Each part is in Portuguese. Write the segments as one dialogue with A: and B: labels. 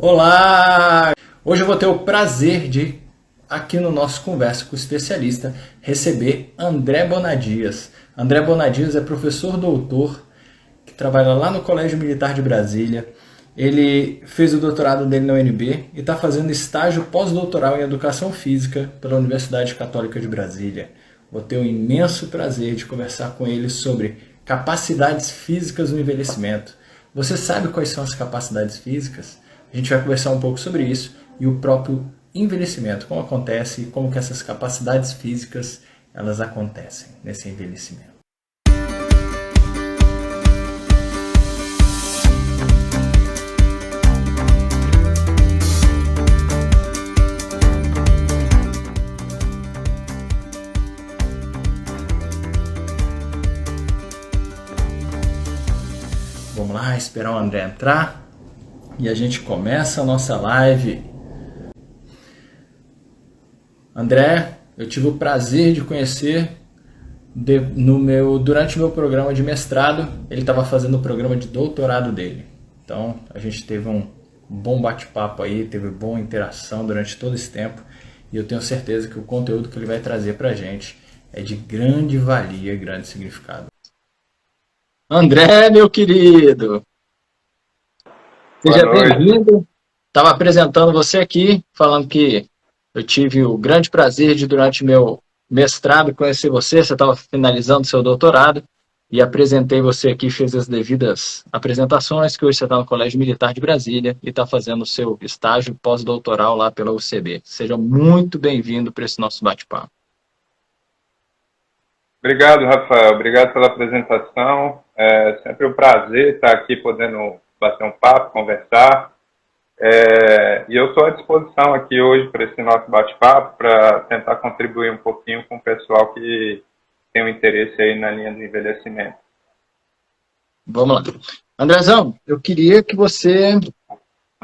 A: Olá! Hoje eu vou ter o prazer de, aqui no nosso Conversa com o Especialista, receber André Bonadias. André Bonadias é professor doutor que trabalha lá no Colégio Militar de Brasília. Ele fez o doutorado dele na UNB e está fazendo estágio pós-doutoral em Educação Física pela Universidade Católica de Brasília. Vou ter o imenso prazer de conversar com ele sobre capacidades físicas no envelhecimento. Você sabe quais são as capacidades físicas? A gente vai conversar um pouco sobre isso e o próprio envelhecimento, como acontece e como que essas capacidades físicas elas acontecem nesse envelhecimento. Vamos lá, esperar o André entrar. E a gente começa a nossa live. André, eu tive o prazer de conhecer durante o meu programa de mestrado. Ele estava fazendo o programa de doutorado dele. Então a gente teve um bom bate-papo aí, teve boa interação durante todo esse tempo. E eu tenho certeza que o conteúdo que ele vai trazer para a gente é de grande valia, grande significado. André, meu querido! Seja bem-vindo. Estava apresentando você aqui, falando que eu tive o grande prazer de, durante meu mestrado, conhecer você. Você estava finalizando seu doutorado e apresentei você aqui, fez as devidas apresentações, que hoje você está no Colégio Militar de Brasília e está fazendo o seu estágio pós-doutoral lá pela UCB. Seja muito bem-vindo para esse nosso bate-papo.
B: Obrigado, Rafael. Obrigado pela apresentação. É sempre um prazer estar aqui podendo bater um papo, conversar. E eu estou à disposição aqui hoje para esse nosso bate-papo, para tentar contribuir um pouquinho com o pessoal que tem um interesse aí na linha do envelhecimento.
A: Vamos lá. Andrezão, eu queria que você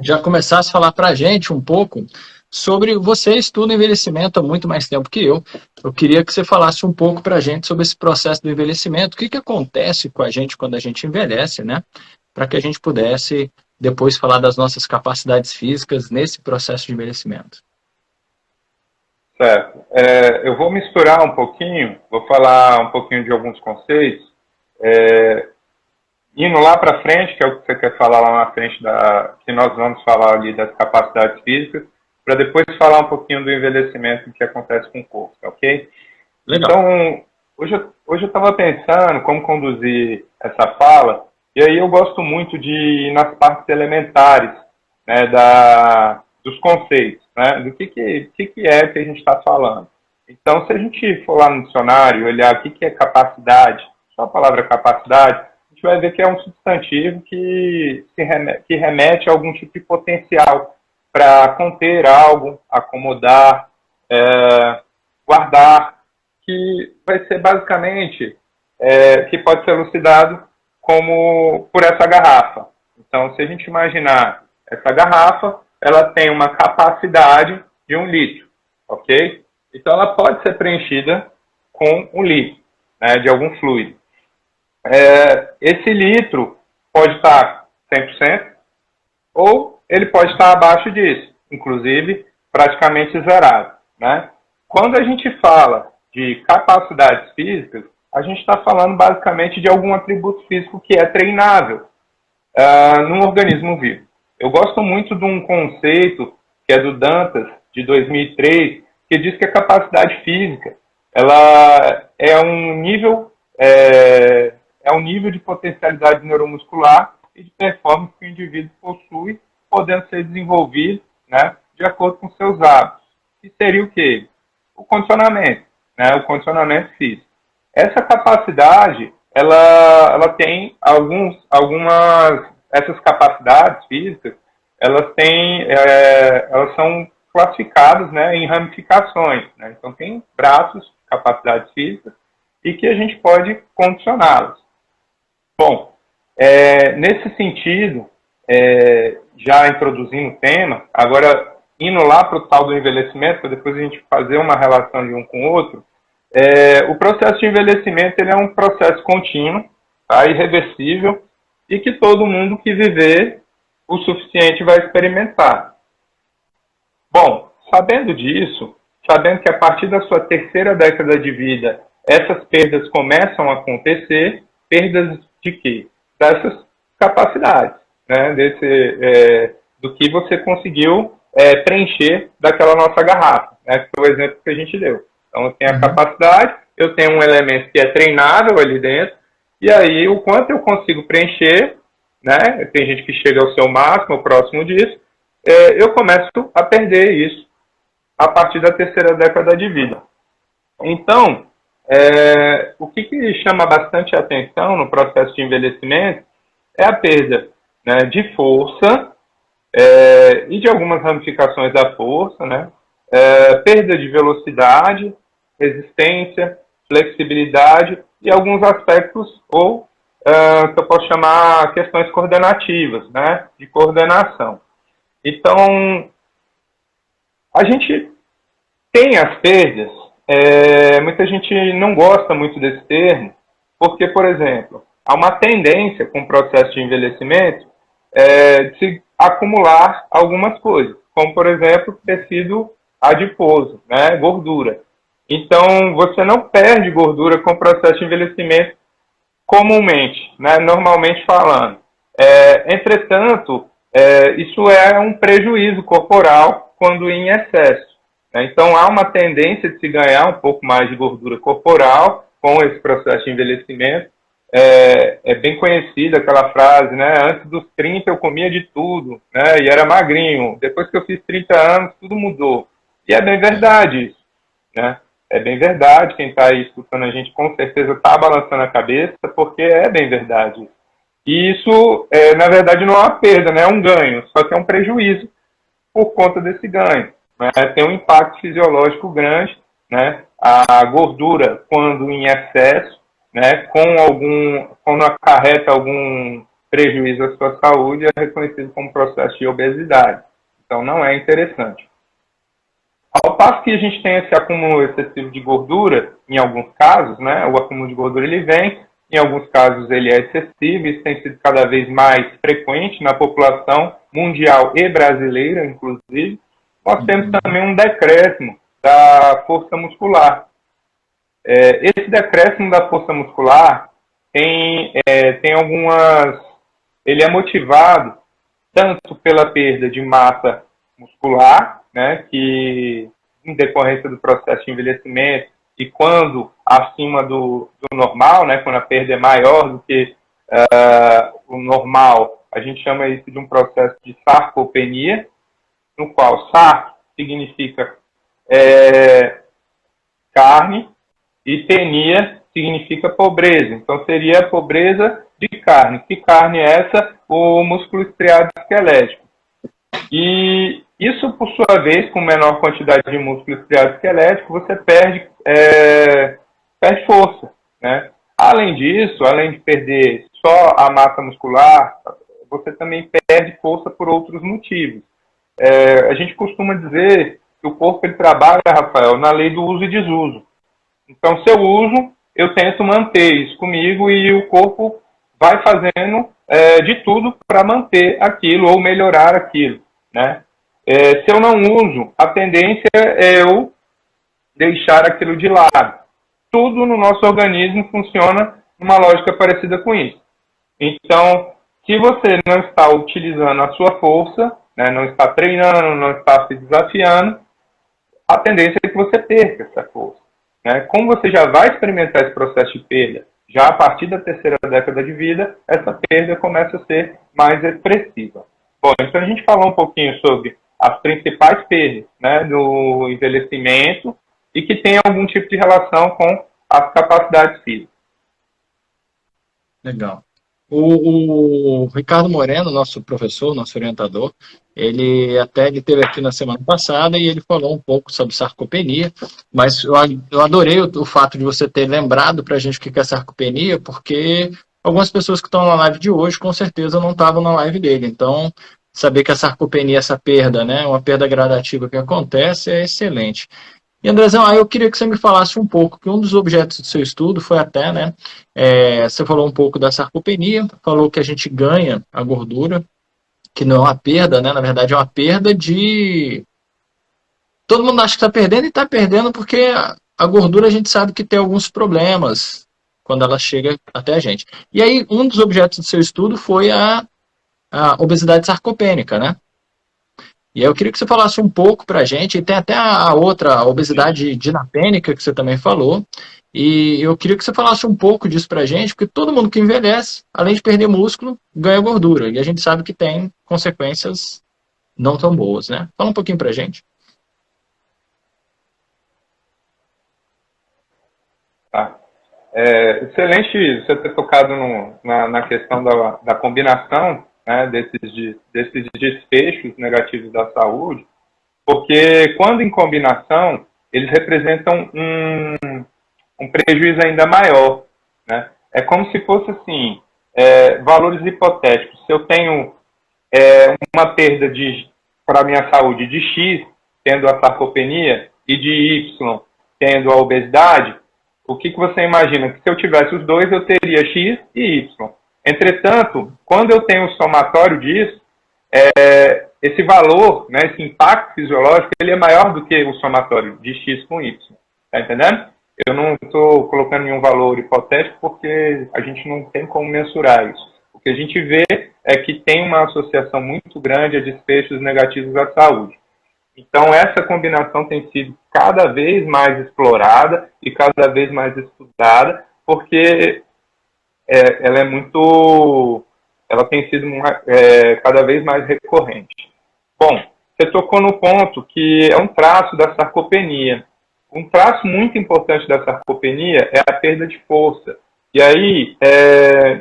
A: já começasse a falar para a gente um pouco sobre... Você estuda envelhecimento há muito mais tempo que eu. Eu queria que você falasse um pouco para a gente sobre esse processo do envelhecimento. O que acontece com a gente quando a gente envelhece, né? Para que a gente pudesse depois falar das nossas capacidades físicas nesse processo de envelhecimento.
B: Certo. Eu vou misturar um pouquinho, vou falar um pouquinho de alguns conceitos. Indo lá para frente, que é o que você quer falar lá na frente, que nós vamos falar ali das capacidades físicas, para depois falar um pouquinho do envelhecimento que acontece com o corpo, ok?
A: Legal.
B: Então, hoje eu estava pensando como conduzir essa fala. E aí eu gosto muito de ir nas partes elementares, né, dos conceitos, né, do que é que a gente está falando. Então, se a gente for lá no dicionário e olhar o que é capacidade, só a palavra capacidade, a gente vai ver que é um substantivo que remete a algum tipo de potencial para conter algo, acomodar, guardar, que vai ser basicamente, que pode ser elucidado como por essa garrafa. Então, se a gente imaginar essa garrafa, ela tem uma capacidade de 1 litro, ok? Então, ela pode ser preenchida com 1 litro, né, de algum fluido. Esse litro pode estar 100% ou ele pode estar abaixo disso, inclusive praticamente zerado, né? Quando a gente fala de capacidades físicas, a gente está falando basicamente de algum atributo físico que é treinável num organismo vivo. Eu gosto muito de um conceito que é do Dantas, de 2003, que diz que a capacidade física ela é um nível de potencialidade neuromuscular e de performance que o indivíduo possui, podendo ser desenvolvido, né, de acordo com seus hábitos. Que seria o quê? O condicionamento, né, o condicionamento físico. Essa capacidade, ela tem essas capacidades físicas, elas são classificadas, né, em ramificações, né? Então tem braços, capacidades físicas, e que a gente pode condicioná-las. Bom, nesse sentido, já introduzindo o tema, agora indo lá para o tal do envelhecimento, para depois a gente fazer uma relação de um com o outro, o processo de envelhecimento ele é um processo contínuo, tá, irreversível, e que todo mundo que viver o suficiente vai experimentar. Bom, sabendo disso, sabendo que a partir da sua terceira década de vida, essas perdas começam a acontecer, perdas de quê? Dessas capacidades, né? Do que você conseguiu preencher daquela nossa garrafa, né? Que foi o exemplo que a gente deu. Então, eu tenho a capacidade, eu tenho um elemento que é treinável ali dentro, e aí o quanto eu consigo preencher, né? Tem gente que chega ao seu máximo, próximo disso, eu começo a perder isso a partir da terceira década de vida. Então, o que chama bastante atenção no processo de envelhecimento é a perda, né, de força e de algumas ramificações da força, né, perda de velocidade, resistência, flexibilidade e alguns aspectos que eu posso chamar questões coordenativas, né, de coordenação. Então, a gente tem as perdas, muita gente não gosta muito desse termo, porque, por exemplo, há uma tendência com o processo de envelhecimento de se acumular algumas coisas, como, por exemplo, tecido adiposo, né, gordura. Então, você não perde gordura com o processo de envelhecimento comumente, né, normalmente falando. Entretanto, isso é um prejuízo corporal quando em excesso. Então, há uma tendência de se ganhar um pouco mais de gordura corporal com esse processo de envelhecimento. É bem conhecida aquela frase, né? Antes dos 30 eu comia de tudo, né? E era magrinho. Depois que eu fiz 30 anos, tudo mudou. E é bem verdade isso, né? É bem verdade. Quem está aí escutando a gente com certeza está balançando a cabeça, porque é bem verdade isso. E isso, na verdade, não é uma perda, né? É um ganho, só que é um prejuízo por conta desse ganho. Né? Tem um impacto fisiológico grande, né? A gordura, quando em excesso, né? Quando acarreta algum prejuízo à sua saúde, é reconhecido como processo de obesidade. Então, não é interessante. Ao passo que a gente tem esse acúmulo excessivo de gordura, em alguns casos, né? O acúmulo de gordura ele vem, em alguns casos ele é excessivo, isso tem sido cada vez mais frequente na população mundial e brasileira, inclusive. Nós temos também um decréscimo da força muscular. Esse decréscimo da força muscular tem algumas... Ele é motivado tanto pela perda de massa muscular, né, que em decorrência do processo de envelhecimento e quando acima do normal, né, quando a perda é maior do que o normal, a gente chama isso de um processo de sarcopenia, no qual sarco significa carne e penia significa pobreza. Então seria a pobreza de carne. Que carne é essa? O músculo estriado esquelético. E isso, por sua vez, com menor quantidade de músculo estriado esquelético, você perde força, né? Além disso, além de perder só a massa muscular, você também perde força por outros motivos. A gente costuma dizer que o corpo ele trabalha, Rafael, na lei do uso e desuso. Então, se eu uso, eu tento manter isso comigo e o corpo vai fazendo de tudo para manter aquilo ou melhorar aquilo, né? Se eu não uso, a tendência é eu deixar aquilo de lado. Tudo no nosso organismo funciona numa lógica parecida com isso. Então, se você não está utilizando a sua força, né, não está treinando, não está se desafiando, a tendência é que você perca essa força. Né? Como você já vai experimentar esse processo de perda, já a partir da terceira década de vida, essa perda começa a ser mais expressiva. Bom, então a gente falou um pouquinho sobre as principais perdas, né, do envelhecimento e que tem algum tipo de relação com as capacidades físicas.
A: Legal. O Ricardo Moreno, nosso professor, nosso orientador, ele esteve aqui na semana passada e ele falou um pouco sobre sarcopenia, mas eu adorei o fato de você ter lembrado para a gente o que é sarcopenia, porque algumas pessoas que estão na live de hoje com certeza não estavam na live dele, então saber que a sarcopenia, essa perda, né, uma perda gradativa que acontece é excelente. E Andrezão, eu queria que você me falasse um pouco, que um dos objetos do seu estudo foi até, né, você falou um pouco da sarcopenia, falou que a gente ganha a gordura, que não é uma perda, né? Na verdade é uma perda de... Todo mundo acha que está perdendo e está perdendo porque a gordura a gente sabe que tem alguns problemas quando ela chega até a gente. E aí um dos objetos do seu estudo foi a obesidade sarcopênica, né? E aí eu queria que você falasse um pouco para a gente, e tem até a outra, a obesidade dinapênica, que você também falou, e eu queria que você falasse um pouco disso para a gente, porque todo mundo que envelhece, além de perder músculo, ganha gordura, e a gente sabe que tem consequências não tão boas, né? Fala um pouquinho para a gente.
B: Tá. Excelente você ter tocado na questão da combinação, né, desses desfechos negativos da saúde, porque quando em combinação, eles representam um prejuízo ainda maior. Né? É como se fosse assim, valores hipotéticos. Se eu tenho uma perda para a minha saúde de X, tendo a sarcopenia, e de Y, tendo a obesidade, o que você imagina? Que se eu tivesse os dois, eu teria X e Y. Entretanto, quando eu tenho o somatório disso, esse valor, né, esse impacto fisiológico, ele é maior do que o somatório de X com Y. Tá entendendo? Eu não estou colocando nenhum valor hipotético porque a gente não tem como mensurar isso. O que a gente vê é que tem uma associação muito grande a desfechos negativos à saúde. Então, essa combinação tem sido cada vez mais explorada e cada vez mais estudada, porque ela é muito... ela tem sido cada vez mais recorrente. Bom, você tocou no ponto que é um traço da sarcopenia. Um traço muito importante da sarcopenia é a perda de força. E aí,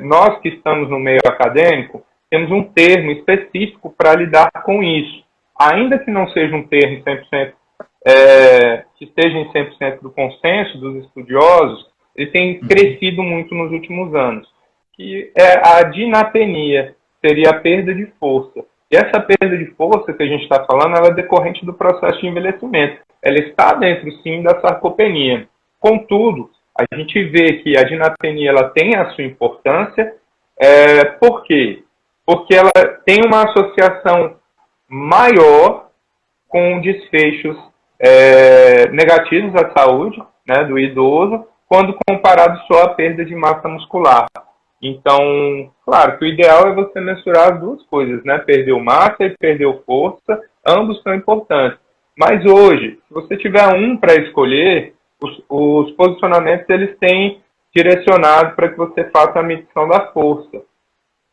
B: nós que estamos no meio acadêmico, temos um termo específico para lidar com isso. Ainda que não seja um termo 100%, que esteja em 100% do consenso dos estudiosos, ele tem crescido muito nos últimos anos, que é a dinapenia, seria a perda de força. E essa perda de força que a gente está falando, ela é decorrente do processo de envelhecimento. Ela está dentro, sim, da sarcopenia. Contudo, a gente vê que a dinapenia ela tem a sua importância. Por quê? Porque ela tem uma associação maior com desfechos negativos à saúde, né, do idoso, quando comparado só à perda de massa muscular. Então, claro que o ideal é você mensurar as duas coisas, né? Perdeu massa e perdeu força, ambos são importantes. Mas hoje, se você tiver um para escolher, os posicionamentos eles têm direcionado para que você faça a medição da força.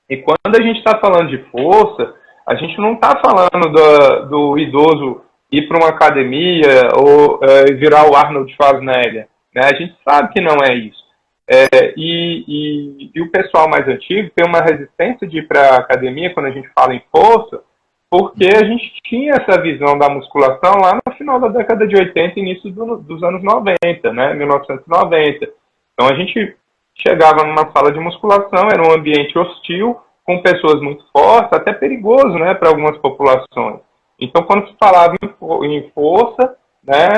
B: E quando a gente está falando de força, a gente não está falando do idoso ir para uma academia ou virar o Arnold Schwarzenegger. Né? A gente sabe que não é isso. E o pessoal mais antigo tem uma resistência de ir para a academia quando a gente fala em força, porque a gente tinha essa visão da musculação lá no final da década de 80 e início dos anos 90, né? 1990. Então a gente chegava numa sala de musculação, era um ambiente hostil, com pessoas muito fortes, até perigoso, né, para algumas populações. Então, quando se falava em força, né,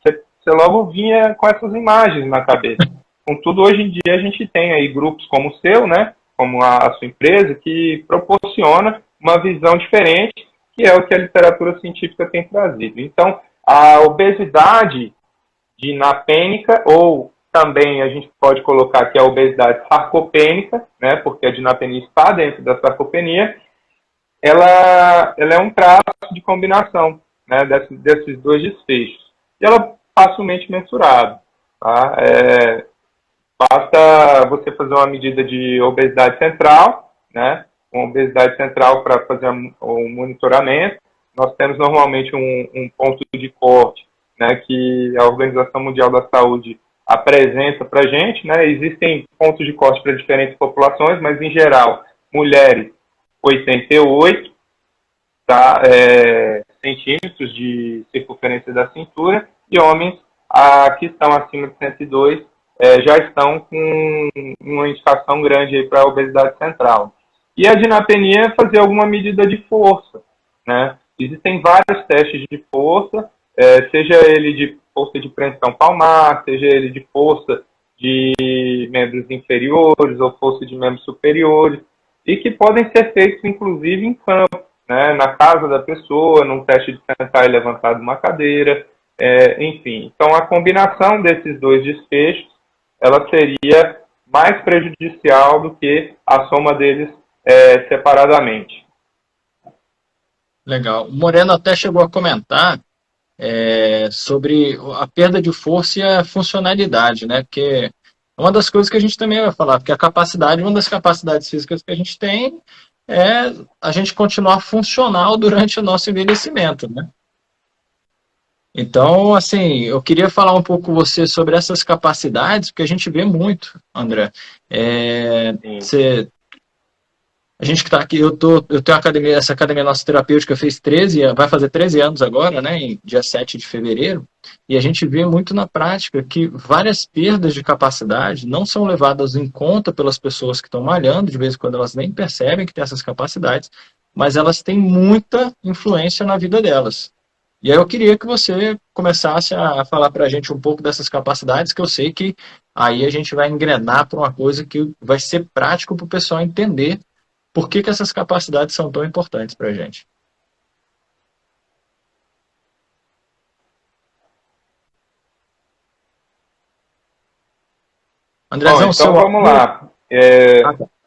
B: você logo vinha com essas imagens na cabeça. Contudo, hoje em dia a gente tem aí grupos como o seu, né, como a sua empresa, que proporciona uma visão diferente, que é o que a literatura científica tem trazido. Então, a obesidade dinapênica, ou também a gente pode colocar que a obesidade sarcopênica, né, porque a dinapenia está dentro da sarcopenia, ela é um traço de combinação, né, desses dois desfechos. E ela é facilmente mensurável. Tá? Basta você fazer uma medida de obesidade central, né, uma obesidade central para fazer o monitoramento. Nós temos normalmente um ponto de corte, né, que a Organização Mundial da Saúde apresenta para a gente, né? Existem pontos de corte para diferentes populações, mas em geral, mulheres 88 centímetros de circunferência da cintura e homens que estão acima de 102 já estão com uma indicação grande para a obesidade central. E a dinapenia é fazer alguma medida de força, né? Existem vários testes de força, seja ele de força de preensão palmar, seja ele de força de membros inferiores ou força de membros superiores. e que podem ser feitos, inclusive, em campo, né, na casa da pessoa, num teste de sentar e levantar de uma cadeira, enfim. Então, a combinação desses dois desfechos, ela seria mais prejudicial do que a soma deles separadamente.
A: Legal. O Moreno até chegou a comentar sobre a perda de força e a funcionalidade, né? Porque é uma das coisas que a gente também vai falar, porque a capacidade, uma das capacidades físicas que a gente tem é a gente continuar funcional durante o nosso envelhecimento, né? Então, assim, eu queria falar um pouco com você sobre essas capacidades, porque a gente vê muito, André.
B: Sim.
A: A gente que está aqui, eu tenho academia, essa academia nossa terapêutica fez 13, vai fazer 13 anos agora, né, em dia 7 de fevereiro, e a gente vê muito na prática que várias perdas de capacidade não são levadas em conta pelas pessoas que estão malhando, de vez em quando elas nem percebem que têm essas capacidades, mas elas têm muita influência na vida delas. E aí eu queria que você começasse a falar para a gente um pouco dessas capacidades, que eu sei que aí a gente vai engrenar para uma coisa que vai ser prático para o pessoal entender por que essas capacidades são tão importantes para a gente.
B: Bom,
A: Andrezão,
B: então
A: seu
B: vamos
A: áudio.
B: lá.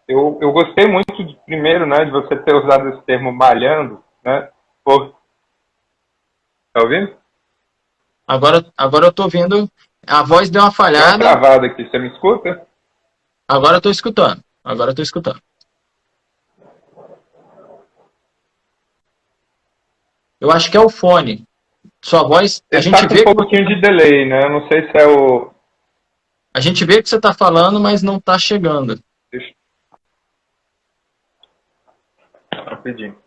B: Eu gostei muito, primeiro, né, de você ter usado esse termo malhando, né? Tá ouvindo?
A: Agora eu estou vendo. A voz deu uma
B: Deu uma
A: falhada.
B: travada aqui, você me escuta?
A: Agora eu estou escutando. Agora eu estou escutando. Eu acho que é o fone. Sua voz, a
B: Ele
A: gente
B: está com um
A: vê que você,
B: pouquinho de delay, né? Eu não sei se é o.
A: a gente vê que você está falando, mas não está chegando.
B: Deixa rapidinho.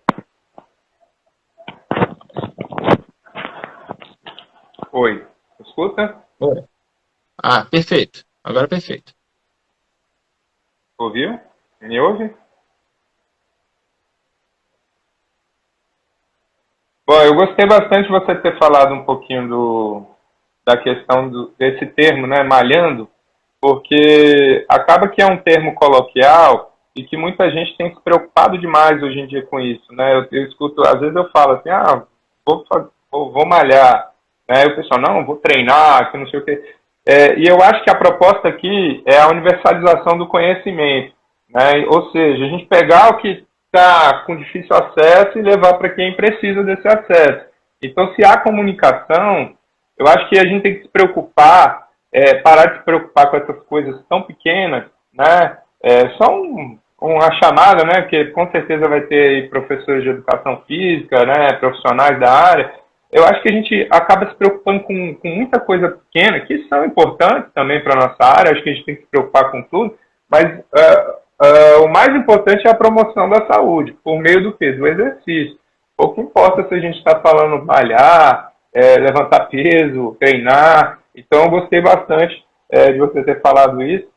B: Oi. Escuta?
A: Oi. Ah, perfeito. Agora é perfeito.
B: Ouviu? Me ouve? Bom, eu gostei bastante de você ter falado um pouquinho da questão desse termo, né, malhando, porque acaba que é um termo coloquial e que muita gente tem se preocupado demais hoje em dia com isso, né? Eu escuto, às vezes eu falo assim, vou malhar, né? E o pessoal, não, vou treinar, que não sei o quê. E eu acho que a proposta aqui é a universalização do conhecimento, né? Ou seja, a gente pegar o que está com difícil acesso e levar para quem precisa desse acesso. Então, se há comunicação, eu acho que a gente tem que se preocupar, parar de se preocupar com essas coisas tão pequenas, né? Só uma chamada, né? Que com certeza vai ter professores de educação física, né? Profissionais da área. Eu acho que a gente acaba se preocupando com muita coisa pequena, que são importantes também para a nossa área, acho que a gente tem que se preocupar com tudo, mas o mais importante é a promoção da saúde, por meio do quê? Do exercício. Pouco importa se a gente está falando malhar, levantar peso, treinar. Então, eu gostei bastante de você ter falado isso.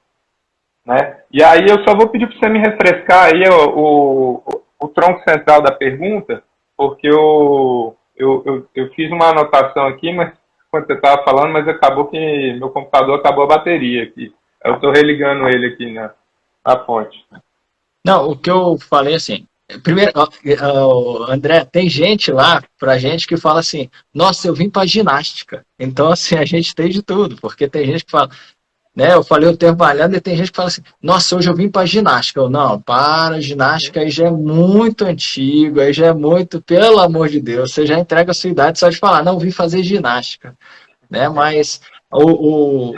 B: Né? E aí, eu só vou pedir para você me refrescar aí o tronco central da pergunta, porque eu fiz uma anotação aqui, mas quando você estava falando, mas acabou que meu computador acabou a bateria aqui. Eu estou religando ele aqui na fonte.
A: Não, o que eu falei assim. Primeiro, André, tem gente lá pra gente que fala assim: nossa, eu vim pra ginástica. Então, assim, a gente tem de tudo, porque tem gente que fala, né? Eu falei o termo malhando e tem gente que fala assim: nossa, hoje eu vim pra ginástica. Eu, não, para, ginástica aí já é muito antigo, aí já é muito, pelo amor de Deus, você já entrega a sua idade só de falar, não, vim fazer ginástica, né? Mas o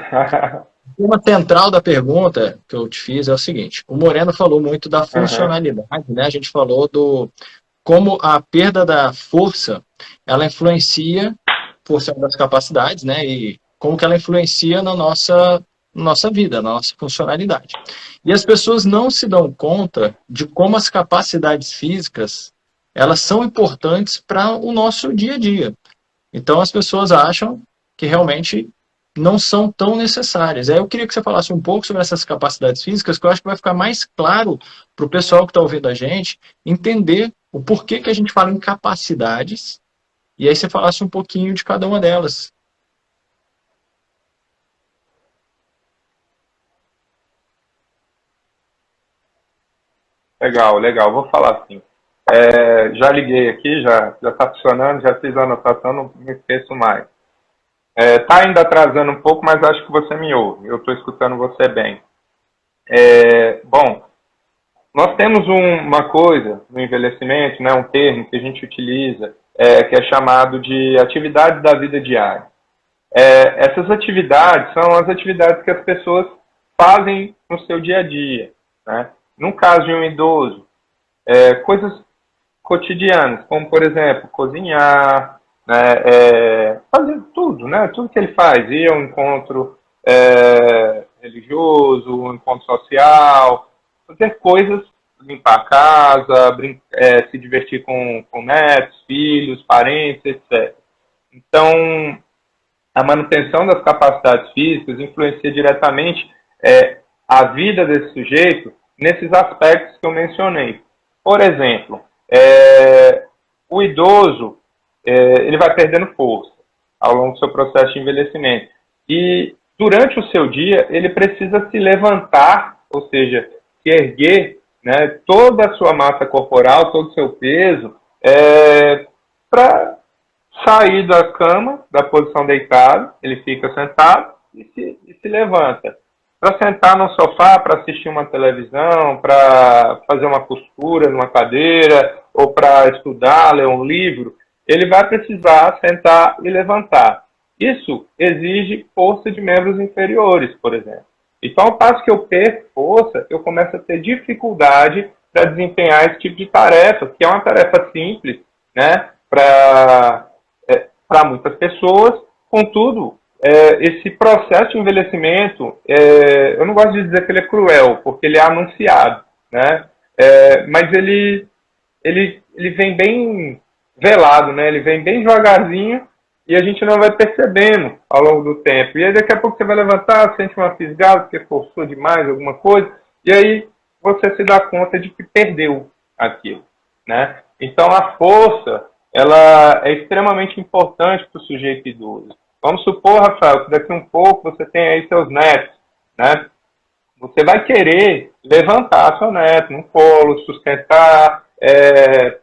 A: tema central da pergunta que eu te fiz é o seguinte: o Moreno falou muito da
B: Uhum.
A: funcionalidade, né? A gente falou do como a perda da força ela influencia, força das capacidades, né? E como que ela influencia na nossa vida, na nossa funcionalidade. E as pessoas não se dão conta de como as capacidades físicas elas são importantes para o nosso dia a dia. Então as pessoas acham que realmente não são tão necessárias. Aí eu queria que você falasse um pouco sobre essas capacidades físicas, que eu acho que vai ficar mais claro para o pessoal que está ouvindo a gente entender o porquê que a gente fala em capacidades, e aí você falasse um pouquinho de cada uma delas.
B: Legal, legal. Vou falar assim. Já liguei aqui, já está funcionando, já fiz a anotação, não me esqueço mais. Está ainda atrasando um pouco, mas acho que você me ouve. Eu estou escutando você bem. Bom, nós temos uma coisa no envelhecimento, né, um termo que a gente utiliza, que é chamado de atividades da vida diária. Essas atividades são as atividades que as pessoas fazem no seu dia a dia, né? No caso de um idoso, coisas cotidianas, como, por exemplo, cozinhar, né, fazer tudo, né? Tudo que ele faz, ir a um encontro religioso, um encontro social, fazer coisas, limpar a casa, se divertir com netos, filhos, parentes, etc. Então, a manutenção das capacidades físicas influencia diretamente a vida desse sujeito nesses aspectos que eu mencionei. Por exemplo, o idoso ele vai perdendo força ao longo do seu processo de envelhecimento. E durante o seu dia, ele precisa se levantar, ou seja, se erguer, né, toda a sua massa corporal, todo o seu peso, para sair da cama, da posição deitado, ele fica sentado e se levanta. Para sentar no sofá, para assistir uma televisão, para fazer uma costura numa cadeira, ou para estudar, ler um livro, ele vai precisar sentar e levantar. Isso exige força de membros inferiores, por exemplo. Então, ao passo que eu perco força, eu começo a ter dificuldade para desempenhar esse tipo de tarefa, que é uma tarefa simples, né, para muitas pessoas. Contudo, esse processo de envelhecimento, eu não gosto de dizer que ele é cruel, porque ele é anunciado, né? Mas ele vem bem velado, né? Ele vem bem devagarzinho e a gente não vai percebendo ao longo do tempo. E aí daqui a pouco você vai levantar, sente uma fisgada, porque forçou demais alguma coisa, e aí você se dá conta de que perdeu aquilo, né? Então a força, ela é extremamente importante para o sujeito idoso. Vamos supor, Rafael, que daqui a um pouco você tem aí seus netos, né? Você vai querer levantar seu neto no colo, sustentar,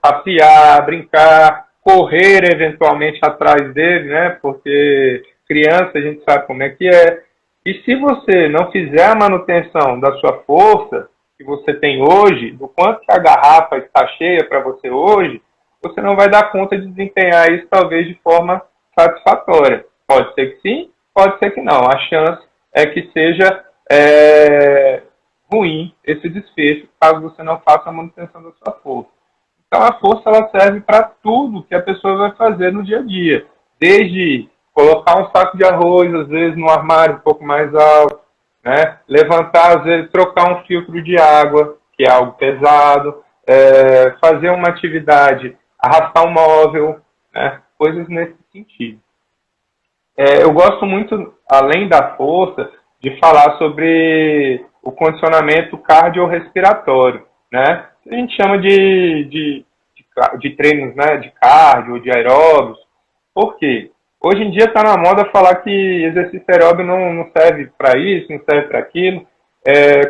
B: passear, brincar, correr eventualmente atrás dele, né? Porque criança a gente sabe como é que é. E se você não fizer a manutenção da sua força que você tem hoje, do quanto que a garrafa está cheia para você hoje, você não vai dar conta de desempenhar isso talvez de forma satisfatória. Pode ser que sim, pode ser que não. A chance é que seja ruim esse desfecho, caso você não faça a manutenção da sua força. Então a força ela serve para tudo que a pessoa vai fazer no dia a dia. Desde colocar um saco de arroz, às vezes, no armário um pouco mais alto, né? Levantar, às vezes, trocar um filtro de água, que é algo pesado, fazer uma atividade, arrastar um móvel, né? Coisas nesse sentido. Eu gosto muito, além da força, de falar sobre o condicionamento cardiorrespiratório, né? A gente chama de treinos, né, de cardio, de aeróbios. Por quê? Hoje em dia está na moda falar que exercício aeróbio não serve para isso, não serve para aquilo.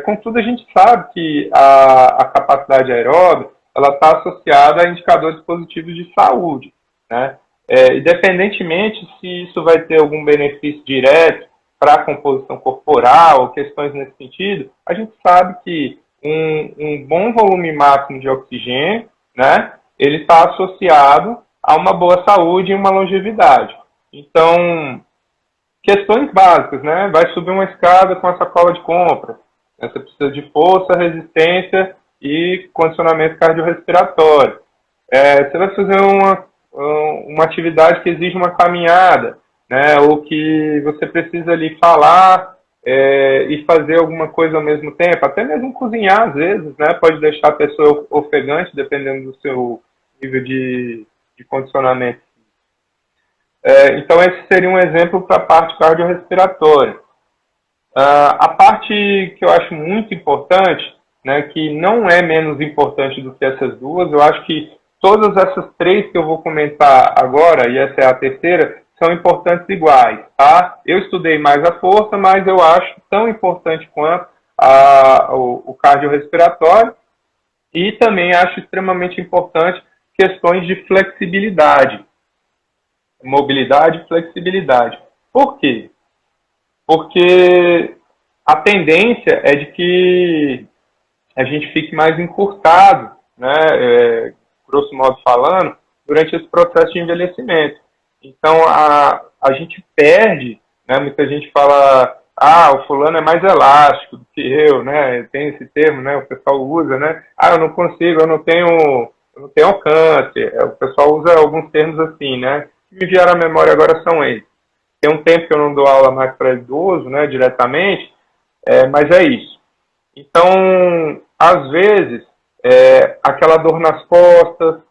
B: Contudo, a gente sabe que a capacidade aeróbica está associada a indicadores positivos de saúde, né? Independentemente se isso vai ter algum benefício direto para a composição corporal ou questões nesse sentido, a gente sabe que um bom volume máximo de oxigênio, né, ele está associado a uma boa saúde e uma longevidade. Então, questões básicas, né? Vai subir uma escada com a sacola de compra. Você precisa de força, resistência e condicionamento cardiorrespiratório. Você vai fazer uma atividade que exige uma caminhada, né? Ou que você precisa ali falar e fazer alguma coisa ao mesmo tempo. Até mesmo cozinhar, às vezes, né? Pode deixar a pessoa ofegante, dependendo do seu nível de condicionamento. Então, esse seria um exemplo para a parte cardiorrespiratória. A parte que eu acho muito importante, né, que não é menos importante do que essas duas, eu acho que todas essas três que eu vou comentar agora, e essa é a terceira, são importantes iguais. Tá? Eu estudei mais a força, mas eu acho tão importante quanto o cardiorrespiratório. E também acho extremamente importante questões de flexibilidade, mobilidade e flexibilidade. Por quê? Porque a tendência é de que a gente fique mais encurtado, né, grosso modo falando, durante esse processo de envelhecimento. Então, a gente perde, né, muita gente fala, o fulano é mais elástico do que eu, né, tem esse termo, né, o pessoal usa, né, eu não consigo, eu não tenho alcance, o pessoal usa alguns termos assim, né, que me vieram à memória agora são eles. Tem um tempo que eu não dou aula mais para idoso, né, diretamente, mas é isso. Então, às vezes, aquela dor nas costas,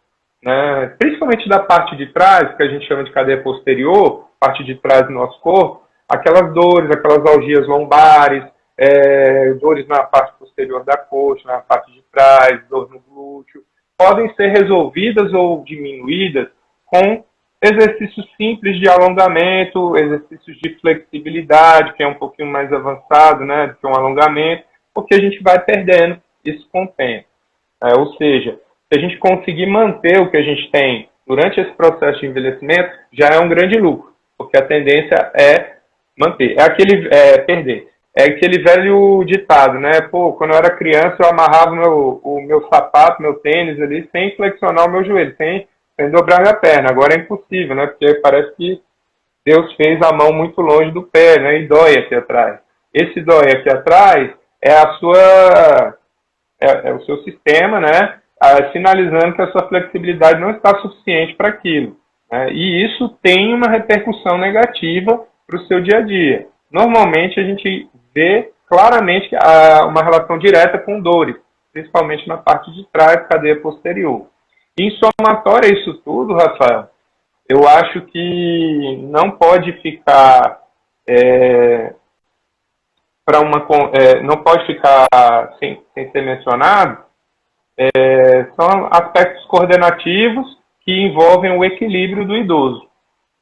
B: né, principalmente da parte de trás, que a gente chama de cadeia posterior, parte de trás do nosso corpo, aquelas dores, aquelas algias lombares, dores na parte posterior da coxa, na parte de trás, dor no glúteo, podem ser resolvidas ou diminuídas com exercícios simples de alongamento, exercícios de flexibilidade, que é um pouquinho mais avançado, né, do que um alongamento, porque a gente vai perdendo isso com o tempo. Ou seja, se a gente conseguir manter o que a gente tem durante esse processo de envelhecimento, já é um grande lucro, porque a tendência é manter, perder. É aquele velho ditado, né? Pô, quando eu era criança, eu amarrava o meu sapato, meu tênis ali, sem flexionar o meu joelho, sem dobrar minha perna. Agora é impossível, né? Porque parece que Deus fez a mão muito longe do pé, né? E dói aqui atrás. Esse dói aqui atrás é o seu sistema, né? Sinalizando que a sua flexibilidade não está suficiente para aquilo. Né? E isso tem uma repercussão negativa para o seu dia a dia. Normalmente a gente vê claramente uma relação direta com dores, principalmente na parte de trás, cadeia posterior. Em somatória a isso tudo, Rafael, eu acho que não pode ficar não pode ficar sem ser mencionado, são aspectos coordenativos que envolvem o equilíbrio do idoso.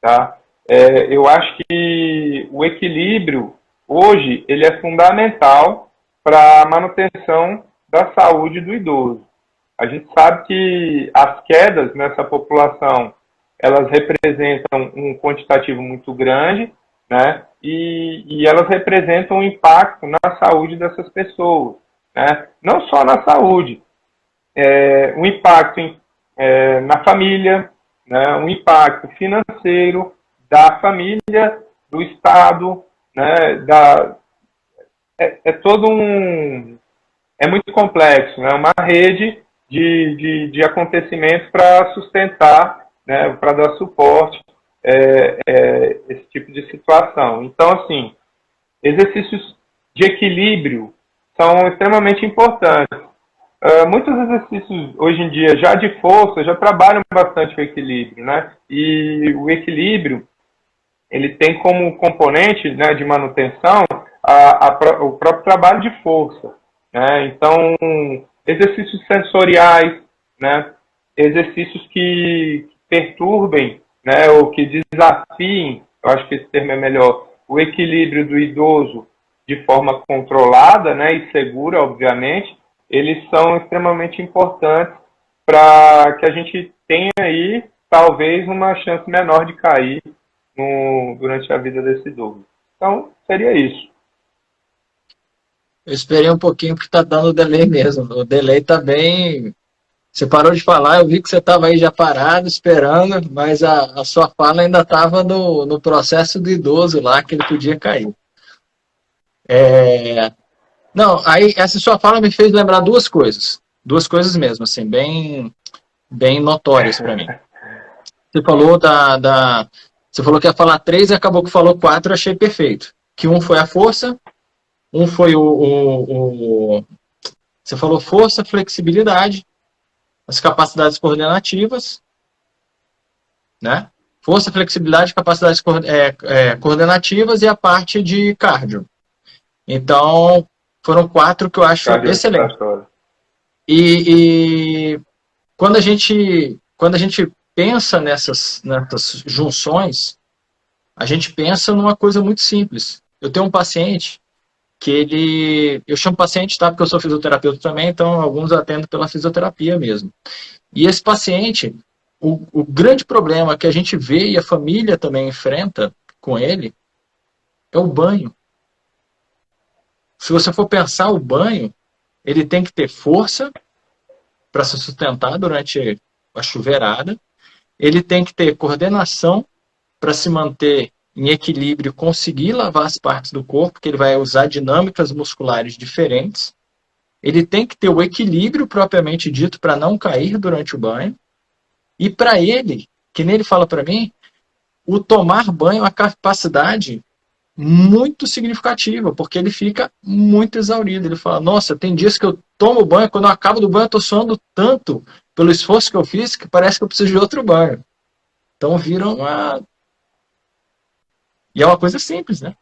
B: Tá? Eu acho que o equilíbrio, hoje, ele é fundamental para a manutenção da saúde do idoso. A gente sabe que as quedas nessa população, elas representam um quantitativo muito grande, né? E elas representam um impacto na saúde dessas pessoas. Né? Não só na saúde, um impacto na família, né? Um impacto financeiro da família, do Estado, né? É muito complexo, né? Uma rede de acontecimentos para sustentar, né? Para dar suporte esse tipo de situação. Então, assim, exercícios de equilíbrio são extremamente importantes. Muitos exercícios, hoje em dia, já de força, já trabalham bastante o equilíbrio, né? E o equilíbrio, ele tem como componente, né, de manutenção o próprio trabalho de força. Né? Então, exercícios sensoriais, né? Exercícios que perturbem, né, ou que desafiem, eu acho que esse termo é melhor, o equilíbrio do idoso de forma controlada, né, e segura, obviamente, eles são extremamente importantes para que a gente tenha aí, talvez, uma chance menor de cair durante a vida desse idoso. Então, seria isso.
A: Eu esperei um pouquinho porque está dando delay mesmo. O delay está bem... Você parou de falar, eu vi que você estava aí já parado, esperando, mas a sua fala ainda estava no processo do idoso lá, que ele podia cair. Não, aí essa sua fala me fez lembrar duas coisas mesmo, assim, bem notórias para mim. Você falou você falou que ia falar 3 e acabou que falou 4, eu achei perfeito. Que um foi a força, um foi você falou força, flexibilidade, as capacidades coordenativas, né? Força, flexibilidade, capacidades coordenativas e a parte de cardio. Então, foram 4 que eu acho excelentes. E quando a gente pensa nessas junções, a gente pensa numa coisa muito simples. Eu tenho um paciente eu chamo paciente, tá? Porque eu sou fisioterapeuta também, então alguns atendo pela fisioterapia mesmo. E esse paciente, o grande problema que a gente vê e a família também enfrenta com ele é o banho. Se você for pensar o banho, ele tem que ter força para se sustentar durante a chuveirada, ele tem que ter coordenação para se manter em equilíbrio, conseguir lavar as partes do corpo, que ele vai usar dinâmicas musculares diferentes. Ele tem que ter o equilíbrio propriamente dito para não cair durante o banho. E para ele, que nem ele fala para mim, o tomar banho é uma capacidade muito significativa, porque ele fica muito exaurido. Ele fala, nossa, tem dias que eu tomo banho, quando eu acabo do banho eu estou suando tanto pelo esforço que eu fiz, que parece que eu preciso de outro banho. Então viram uma... E é uma coisa simples, né?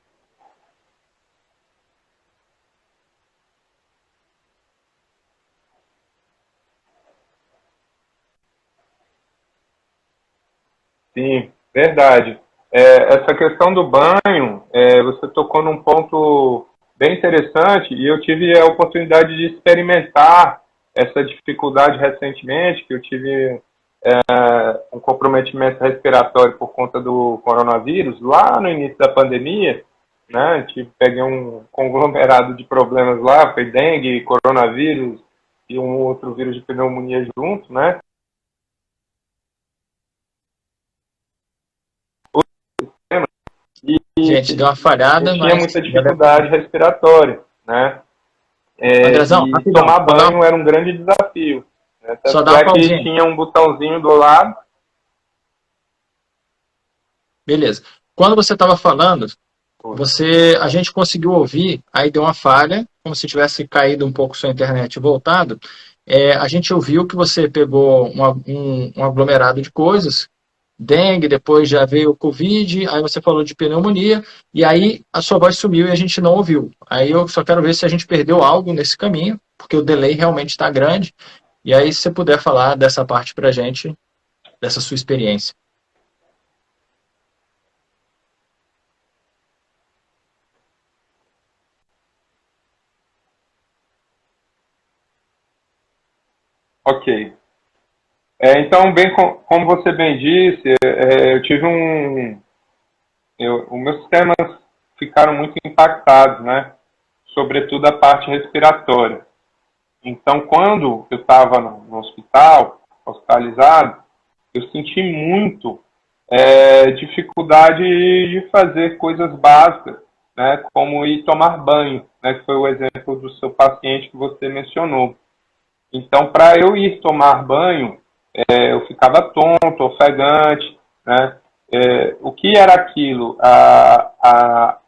B: Sim, verdade. Essa questão do banho, você tocou num ponto bem interessante e eu tive a oportunidade de experimentar essa dificuldade recentemente, que eu tive um comprometimento respiratório por conta do coronavírus, lá no início da pandemia, né? Peguei um conglomerado de problemas lá, foi dengue, coronavírus e um outro vírus de pneumonia junto, né?
A: Gente, deu uma
B: Eu
A: falhada,
B: tinha
A: mas...
B: muita dificuldade respiratória, né?
A: Andrezão,
B: E
A: rapidão,
B: tomar banho era um grande desafio. Né?
A: só
B: Tanto
A: dá uma
B: é que
A: pausinha.
B: tinha um botãozinho do lado.
A: Beleza. Quando você estava falando, a gente conseguiu ouvir, aí deu uma falha, como se tivesse caído um pouco sua internet e voltado. A gente ouviu que você pegou um aglomerado de coisas, dengue, depois já veio o Covid, aí você falou de pneumonia, e aí a sua voz sumiu e a gente não ouviu. Aí eu só quero ver se a gente perdeu algo nesse caminho, porque o delay realmente está grande. E aí, se você puder falar dessa parte para a gente, dessa sua experiência.
B: Ok. Então, como você bem disse, eu tive os meus sistemas ficaram muito impactados, né? Sobretudo a parte respiratória. Então, quando eu estava no hospital, hospitalizado, eu senti muito dificuldade de fazer coisas básicas, né, como ir tomar banho, né, que foi o exemplo do seu paciente que você mencionou. Então, para eu ir tomar banho, eu ficava tonto, ofegante, né? O que era aquilo? A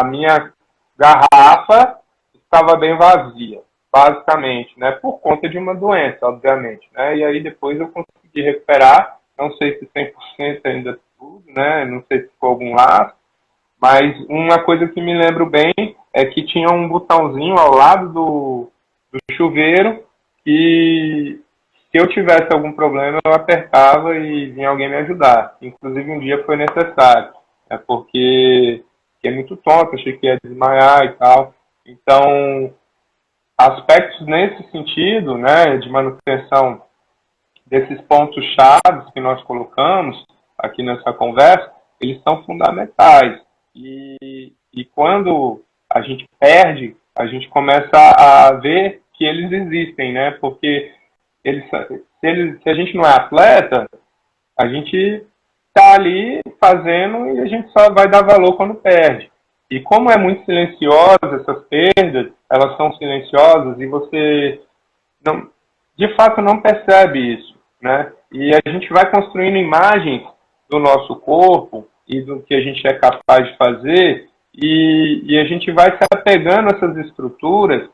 B: minha garrafa estava bem vazia, basicamente, né? Por conta de uma doença, obviamente, né? E aí depois eu consegui recuperar, não sei se 100% ainda tudo, né? Não sei se ficou algum laço, mas uma coisa que me lembro bem é que tinha um botãozinho ao lado do chuveiro e se eu tivesse algum problema, eu apertava e vinha alguém me ajudar. Inclusive, um dia foi necessário, porque fiquei muito tonto, achei que ia desmaiar e tal. Então, aspectos nesse sentido, né, de manutenção desses pontos chaves que nós colocamos aqui nessa conversa, eles são fundamentais. E quando a gente perde, a gente começa a ver que eles existem, né? Porque se a gente não é atleta, a gente está ali fazendo e a gente só vai dar valor quando perde. E como é muito silenciosa essas perdas, elas são silenciosas e você não, de fato não percebe isso, né? E a gente vai construindo imagens do nosso corpo e do que a gente é capaz de fazer e a gente vai se apegando a essas estruturas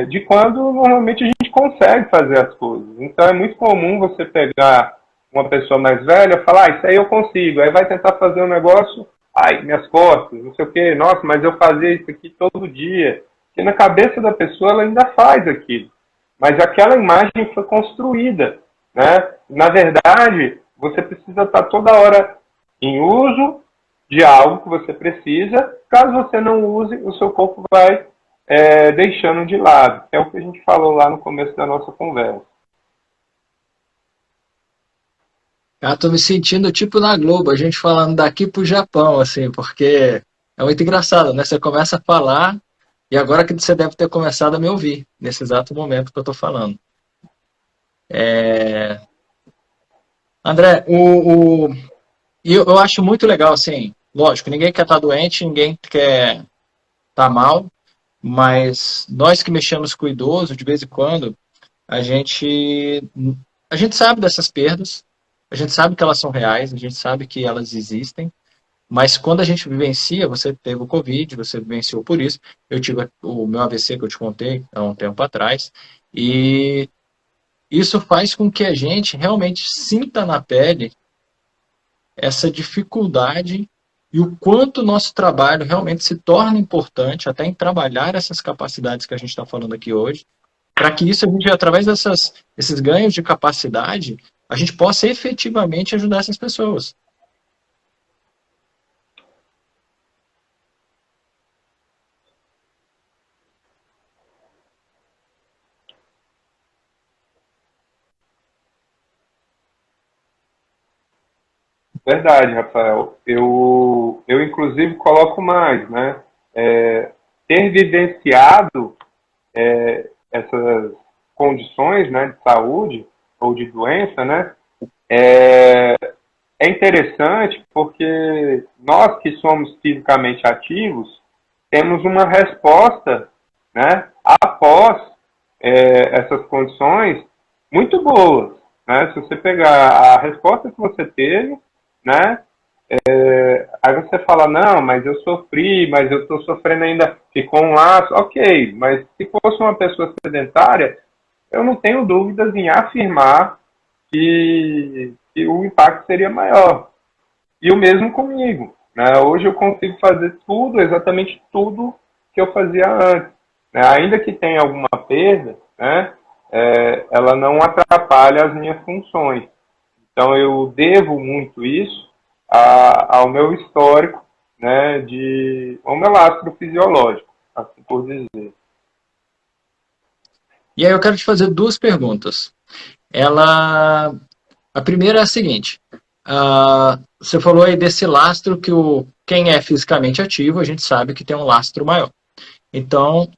B: de quando normalmente a gente consegue fazer as coisas. Então é muito comum você pegar uma pessoa mais velha e falar, isso aí eu consigo, aí vai tentar fazer um negócio, ai, minhas costas, não sei o que, nossa, mas eu fazia isso aqui todo dia. E na cabeça da pessoa ela ainda faz aquilo. Mas aquela imagem foi construída, né? Na verdade, você precisa estar toda hora em uso de algo que você precisa. Caso você não use, o seu corpo vai deixando de lado. É o que a gente falou lá no começo da nossa conversa.
A: Tô me sentindo tipo na Globo, a gente falando daqui pro Japão, assim, porque é muito engraçado, né? Você começa a falar e agora que você deve ter começado a me ouvir, nesse exato momento que eu tô falando. André, e eu acho muito legal, assim, lógico, ninguém quer estar doente, ninguém quer estar mal, mas nós que mexemos com o idoso, de vez em quando, a gente, a gente sabe dessas perdas, a gente sabe que elas são reais, a gente sabe que elas existem, mas quando a gente vivencia, você teve o Covid, você vivenciou por isso, eu tive o meu AVC que eu te contei há um tempo atrás, e isso faz com que a gente realmente sinta na pele essa dificuldade e o quanto o nosso trabalho realmente se torna importante, até em trabalhar essas capacidades que a gente está falando aqui hoje, para que isso a gente, através desses ganhos de capacidade, a gente possa efetivamente ajudar essas pessoas.
B: Verdade, Rafael. Eu inclusive coloco mais, né? Ter vivenciado essas condições, né, de saúde ou de doença, né, é, é interessante porque nós que somos fisicamente ativos temos uma resposta, né, após essas condições muito boas, né? Se você pegar a resposta que você teve, né, aí você fala, não, mas eu sofri, mas eu estou sofrendo ainda, ficou um laço, ok, mas se fosse uma pessoa sedentária, eu não tenho dúvidas em afirmar que o impacto seria maior. E o mesmo comigo. Né? Hoje eu consigo fazer tudo, exatamente tudo que eu fazia antes. Né? Ainda que tenha alguma perda, né? Ela não atrapalha as minhas funções. Então eu devo muito isso ao meu histórico, né, ao meu lastro fisiológico, assim por dizer.
A: E aí eu quero te fazer duas perguntas. Ela, a primeira é a seguinte: você falou aí desse lastro que quem é fisicamente ativo, a gente sabe que tem um lastro maior. Então,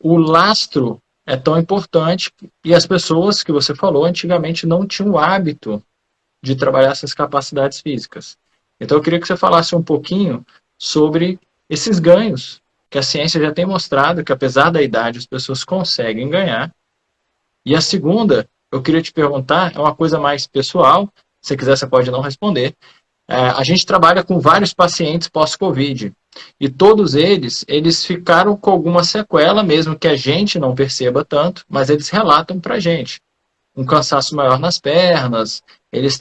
A: o lastro é tão importante e as pessoas que você falou antigamente não tinham o hábito de trabalhar essas capacidades físicas. Então, eu queria que você falasse um pouquinho sobre esses ganhos que a ciência já tem mostrado que, apesar da idade, as pessoas conseguem ganhar. E a segunda, eu queria te perguntar, é uma coisa mais pessoal, se quiser você pode não responder. A gente trabalha com vários pacientes pós-Covid e todos eles ficaram com alguma sequela, mesmo que a gente não perceba tanto, mas eles relatam para a gente um cansaço maior nas pernas, eles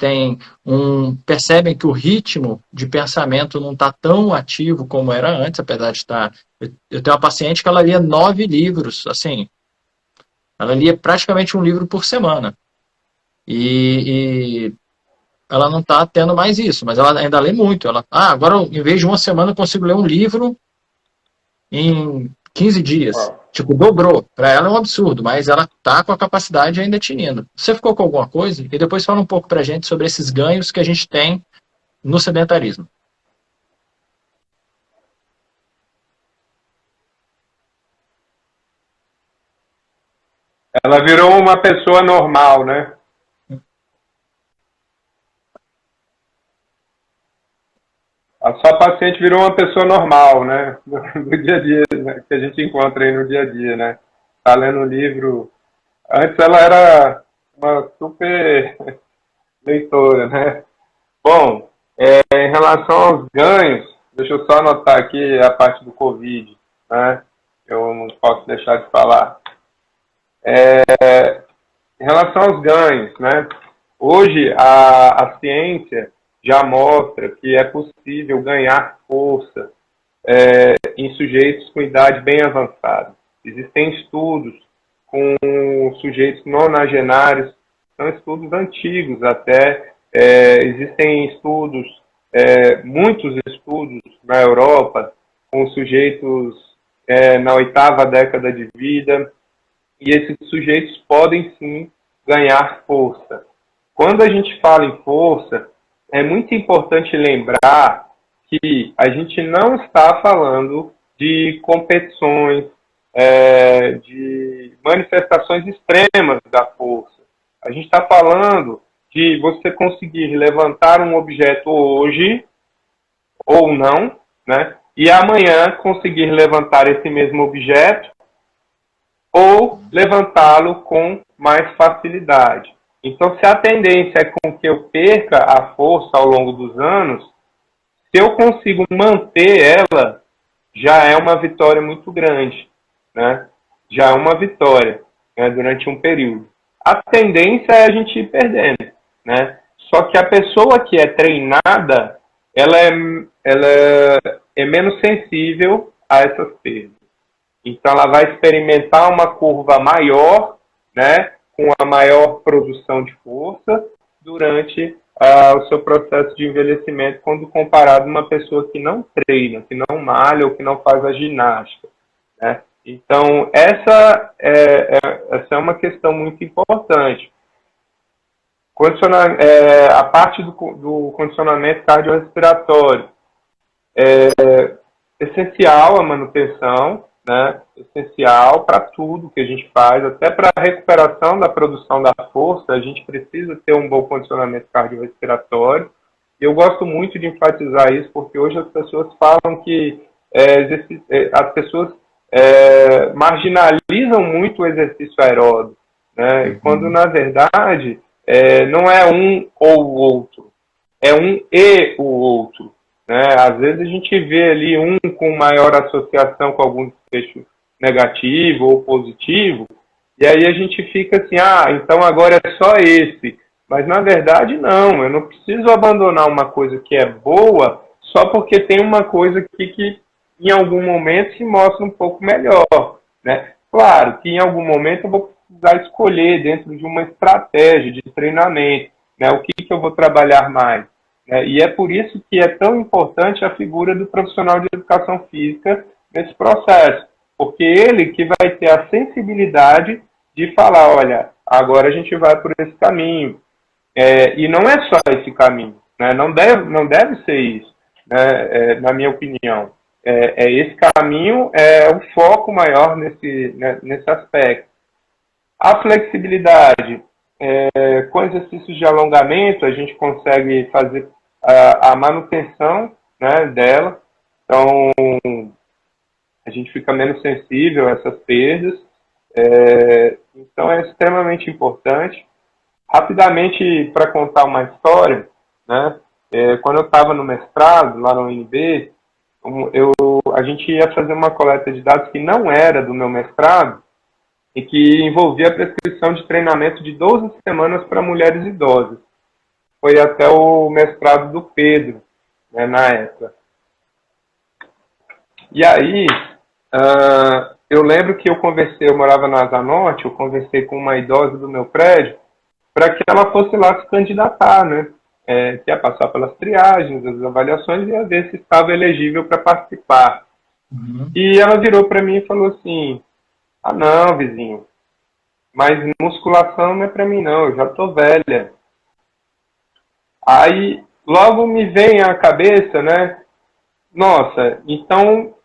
A: percebem que o ritmo de pensamento não está tão ativo como era antes, apesar de estar. Eu tenho uma paciente que ela lia 9 livros, assim, ela lia praticamente um livro por semana. E ela não está tendo mais isso, mas ela ainda lê muito. Agora, em vez de uma semana, eu consigo ler um livro em 15 dias.
B: Uau.
A: Tipo, dobrou. Para ela é um absurdo, mas ela tá com a capacidade ainda tinindo. Você ficou com alguma coisa? E depois fala um pouco pra gente sobre esses ganhos que a gente tem no sedentarismo.
B: Ela virou uma pessoa normal, né? A sua paciente virou uma pessoa normal, né? Do dia a dia, né? Que a gente encontra aí no dia a dia, né? Tá lendo um livro. Antes ela era uma super leitora, né? Bom, em relação aos ganhos, deixa eu só anotar aqui a parte do Covid, né? Eu não posso deixar de falar. Em relação aos ganhos, né? Hoje a ciência já mostra que é possível ganhar força em sujeitos com idade bem avançada. Existem estudos com sujeitos nonagenários, são estudos antigos até, existem estudos muitos estudos na Europa com sujeitos na 8ª década de vida, e esses sujeitos podem sim ganhar força. Quando a gente fala em força, é muito importante lembrar que a gente não está falando de competições, de manifestações extremas da força. A gente está falando de você conseguir levantar um objeto hoje, ou não, né? E amanhã conseguir levantar esse mesmo objeto, ou levantá-lo com mais facilidade. Então, se a tendência é com que eu perca a força ao longo dos anos, se eu consigo manter ela, já é uma vitória muito grande, né? Já é uma vitória, né, durante um período. A tendência é a gente ir perdendo, né? Só que a pessoa que é treinada, ela é menos sensível a essas perdas. Então, ela vai experimentar uma curva maior, né, com a maior produção de força durante o seu processo de envelhecimento, quando comparado a uma pessoa que não treina, que não malha ou que não faz a ginástica, né? Então, essa é uma questão muito importante. A parte do condicionamento cardiorrespiratório é essencial a manutenção, né? Essencial para tudo que a gente faz, até para a recuperação da produção da força, a gente precisa ter um bom condicionamento cardiorrespiratório. Eu gosto muito de enfatizar isso, porque hoje as pessoas falam que as pessoas marginalizam muito o exercício aeróbico, né? Quando, na verdade, não é um ou o outro, é um e o outro. Né? Às vezes a gente vê ali um com maior associação com algum desfecho negativo ou positivo, e aí a gente fica assim, então agora é só esse. Mas na verdade não, eu não preciso abandonar uma coisa que é boa só porque tem uma coisa aqui que em algum momento se mostra um pouco melhor, né? Claro que em algum momento eu vou precisar escolher dentro de uma estratégia de treinamento, né? O que eu vou trabalhar mais. E é por isso que é tão importante a figura do profissional de educação física nesse processo, porque ele que vai ter a sensibilidade de falar, olha, agora a gente vai por esse caminho. E não é só esse caminho, né? Não deve ser isso, né? Na minha opinião. Esse caminho é o foco maior nesse aspecto. A flexibilidade, com exercícios de alongamento, a gente consegue fazer a manutenção, né, dela. Então, a gente fica menos sensível a essas perdas. Então, é extremamente importante. Rapidamente, para contar uma história, né, quando eu estava no mestrado, lá no UNB, a gente ia fazer uma coleta de dados que não era do meu mestrado, e que envolvia a prescrição de treinamento de 12 semanas para mulheres idosas. Foi até o mestrado do Pedro, né, na época. E aí, eu lembro que eu morava na Asa Norte, eu conversei com uma idosa do meu prédio, para que ela fosse lá se candidatar, né? Que ia passar pelas triagens, as avaliações, e ia ver se estava elegível para participar. Uhum. E ela virou para mim e falou assim, não, vizinho, mas musculação não é para mim não, eu já tô velha. Aí logo me vem à cabeça, né? Nossa, então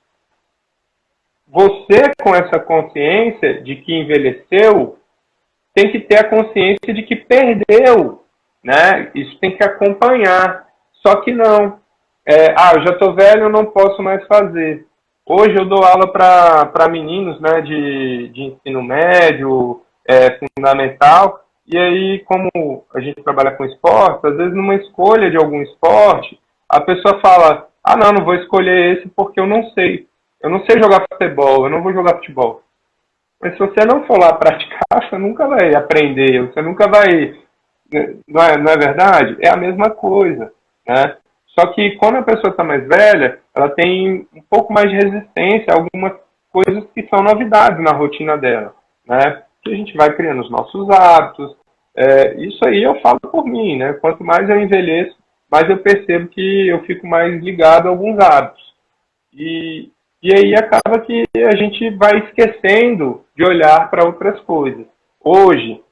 B: você com essa consciência de que envelheceu, tem que ter a consciência de que perdeu, né? Isso tem que acompanhar. Só que não. Eu já tô velho, eu não posso mais fazer. Hoje eu dou aula para meninos, né, de ensino médio, fundamental, e aí, como a gente trabalha com esporte, às vezes numa escolha de algum esporte, a pessoa fala, não vou escolher esse porque eu não sei. Eu não sei jogar futebol, eu não vou jogar futebol. Mas se você não for lá praticar, você nunca vai aprender, você nunca vai... Não é verdade? É a mesma coisa, né? Só que quando a pessoa está mais velha, ela tem um pouco mais de resistência a algumas coisas que são novidades na rotina dela, né? Que a gente vai criando os nossos hábitos. Isso aí eu falo por mim, né? Quanto mais eu envelheço, mas eu percebo que eu fico mais ligado a alguns hábitos. E, e aí acaba que a gente vai esquecendo de olhar para outras coisas. Hoje,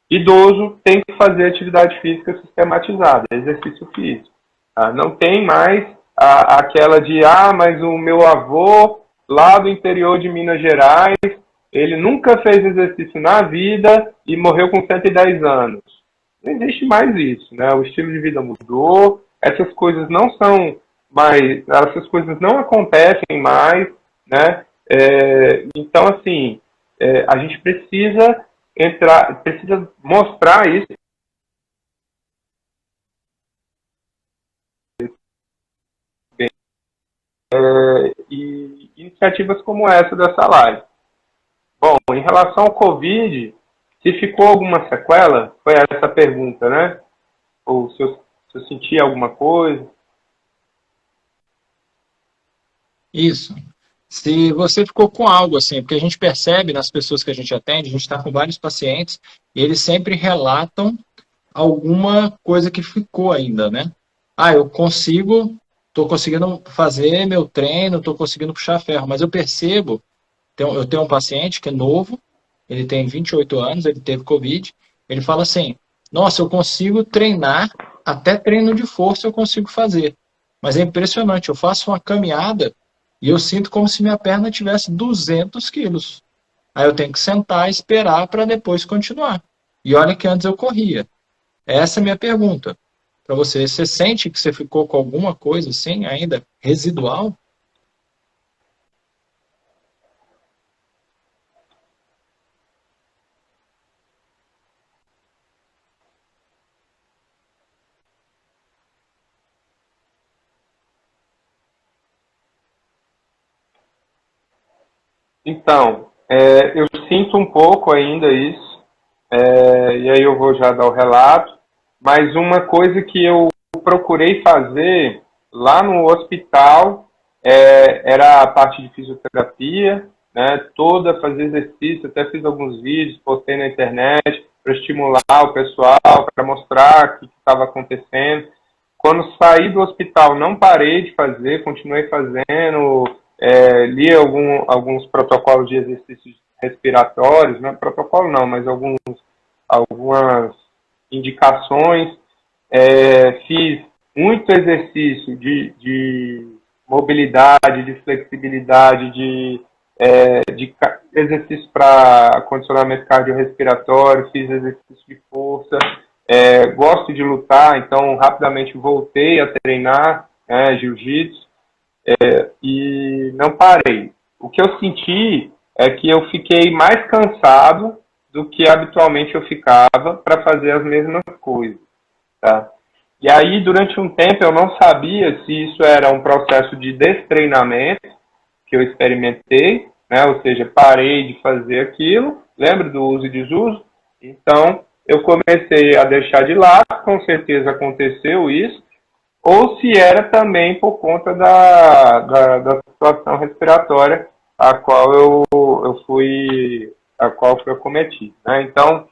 B: idoso tem que fazer atividade física sistematizada, exercício físico. Tá? Não tem mais aquela de, mas o meu avô lá do interior de Minas Gerais, ele nunca fez exercício na vida e morreu com 110 anos. Não existe mais isso, né? O estilo de vida mudou, essas coisas não são mais, essas coisas não acontecem mais, né? Então, assim, a gente precisa precisa mostrar isso. E iniciativas como essa dessa live. Bom, em relação ao Covid, se ficou alguma sequela, foi essa a pergunta, né? Ou se eu sentia alguma coisa.
A: Isso. Se você ficou com algo assim, porque a gente percebe nas pessoas que a gente atende, a gente está com vários pacientes, e eles sempre relatam alguma coisa que ficou ainda, né? Eu estou conseguindo fazer meu treino, estou conseguindo puxar ferro, mas eu percebo, eu tenho um paciente que é novo, ele tem 28 anos, ele teve Covid, ele fala assim, nossa, eu consigo treinar, até treino de força eu consigo fazer, mas é impressionante, eu faço uma caminhada e eu sinto como se minha perna tivesse 200 quilos. Aí eu tenho que sentar e esperar para depois continuar. E olha que antes eu corria. Essa é a minha pergunta para você. Você sente que você ficou com alguma coisa assim, ainda residual?
B: Então, eu sinto um pouco ainda isso, e aí eu vou já dar o relato, mas uma coisa que eu procurei fazer lá no hospital era a parte de fisioterapia, né, toda, fazer exercício, até fiz alguns vídeos, postei na internet para estimular o pessoal, para mostrar o que estava acontecendo. Quando saí do hospital, não parei de fazer, continuei fazendo, li alguns protocolos de exercícios respiratórios, não é protocolo não, mas algumas indicações, fiz muito exercício de mobilidade, de flexibilidade, de exercício para condicionamento cardiorrespiratório, fiz exercício de força, gosto de lutar, então rapidamente voltei a treinar jiu-jitsu, e não parei. O que eu senti é que eu fiquei mais cansado do que habitualmente eu ficava para fazer as mesmas coisas. Tá? E aí, durante um tempo, eu não sabia se isso era um processo de destreinamento que eu experimentei, né? Ou seja, parei de fazer aquilo, lembra do uso e desuso? Então, eu comecei a deixar de lado, com certeza aconteceu isso, ou se era também por conta da situação respiratória a qual fui acometido. Né? Então,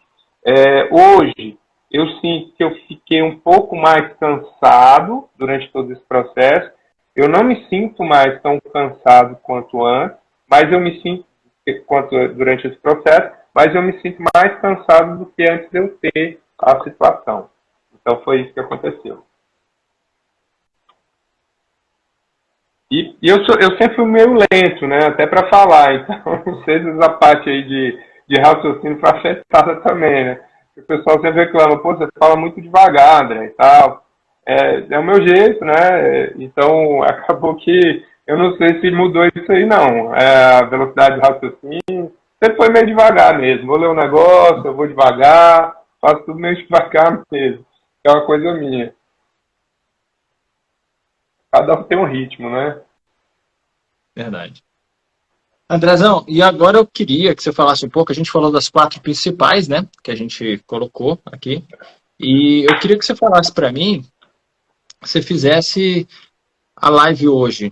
B: hoje, eu sinto que eu fiquei um pouco mais cansado durante todo esse processo. Eu não me sinto mais tão cansado quanto antes, mas eu me sinto durante esse processo, mas eu me sinto mais cansado do que antes de eu ter a situação. Então foi isso que aconteceu. E eu sempre fui meio lento, né? Até para falar, então não sei se essa parte aí de raciocínio foi afetada também, né? O pessoal sempre reclama, pô, você fala muito devagar, André, e tal. É o meu jeito, né? Então acabou que eu não sei se mudou isso aí, não. A velocidade de raciocínio sempre foi meio devagar mesmo. Vou ler um negócio, eu vou devagar, faço tudo meio devagar mesmo. É uma coisa minha. Cada um tem um ritmo, né?
A: Verdade. Andrezão, e agora eu queria que você falasse um pouco, a gente falou das 4 principais, né, que a gente colocou aqui, e eu queria que você falasse para mim, você fizesse a live hoje.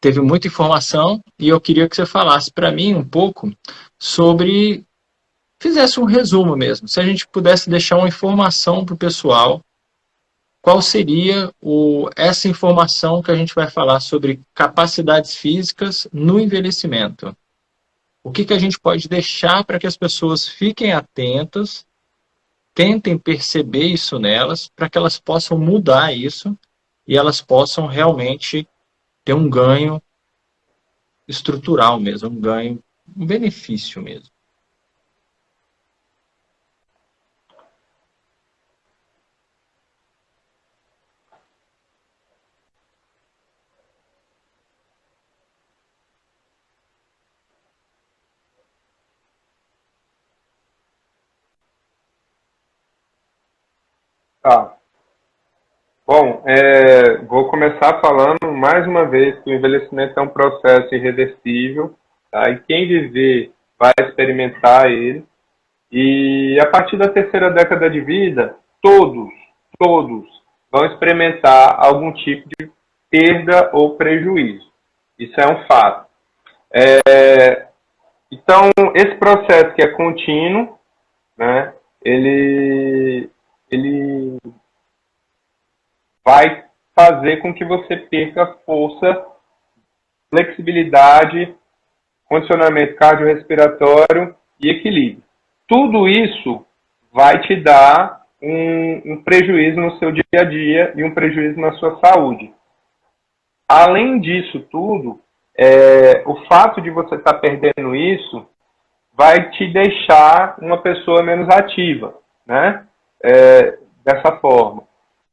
A: Teve muita informação e eu queria que você falasse para mim um pouco sobre, fizesse um resumo mesmo, se a gente pudesse deixar uma informação para o pessoal qual seria essa informação que a gente vai falar sobre capacidades físicas no envelhecimento? O que a gente pode deixar para que as pessoas fiquem atentas, tentem perceber isso nelas, para que elas possam mudar isso e elas possam realmente ter um ganho estrutural mesmo, um ganho, um benefício mesmo.
B: Tá. Bom, vou começar falando mais uma vez que o envelhecimento é um processo irreversível, tá? E quem viver vai experimentar ele. E a partir da terceira década de vida, todos vão experimentar algum tipo de perda ou prejuízo. Isso é um fato. Então, esse processo que é contínuo, né, ele vai fazer com que você perca força, flexibilidade, condicionamento cardiorrespiratório e equilíbrio. Tudo isso vai te dar um prejuízo no seu dia a dia e um prejuízo na sua saúde. Além disso tudo, o fato de você estar perdendo isso vai te deixar uma pessoa menos ativa, né? Dessa forma.